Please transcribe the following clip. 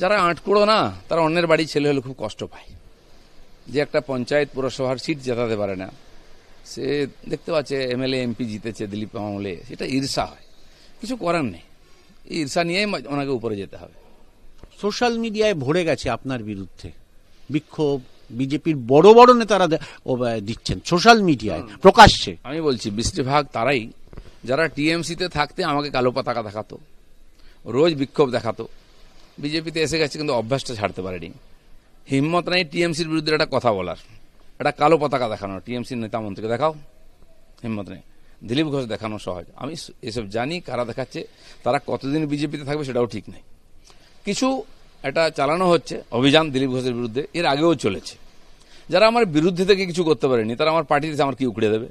যারা আটকুড়ো না, তারা অন্যের বাড়ি ছেলে হলে খুব কষ্ট পায়। যে একটা পঞ্চায়েত পুরসভার সিট জেতাতে পারে না, সে দেখতে পাচ্ছে এমএলএ এমপি জিতেছে দিলীপ আমলে, সেটা ঈর্ষা হয়। কিছু করার নেই, এই ঈর্ষা নিয়েই ওনাকে উপরে যেতে হবে। সোশ্যাল মিডিয়ায় ভরে গেছে আপনার বিরুদ্ধে বিক্ষোভ, বিজেপির বড় বড় নেতারা দিচ্ছেন সোশ্যাল মিডিয়ায় প্রকাশ্যে। আমি বলছি বেশিরভাগ তারাই যারা টিএমসিতে থাকতে আমাকে কালো পতাকা দেখাতো, রোজ বিক্ষোভ দেখাতো, বিজেপিতে এসে গেছে কিন্তু অভ্যাসটা ছাড়তে পারেনি। হিম্মত নাই টিএমসির বিরুদ্ধে একটা কথা বলার, একটা কালো পতাকা দেখানো, টিএমসির নেতা মন্ত্রীকে দেখাও, হিম্মত নেই। দিলীপ ঘোষ দেখানো সহজ, আমি এসব জানি কারা দেখাচ্ছে, তারা কতদিন বিজেপিতে থাকবে সেটাও ঠিক নেই। কিছু এটা চালানো হচ্ছে অভিযান দিলীপ ঘোষের বিরুদ্ধে, এর আগেও চলেছে। যারা আমার বিরুদ্ধে থেকে কিছু করতে পারেনি, তারা আমার পার্টিতে আমার কি উকড়ে দেবে?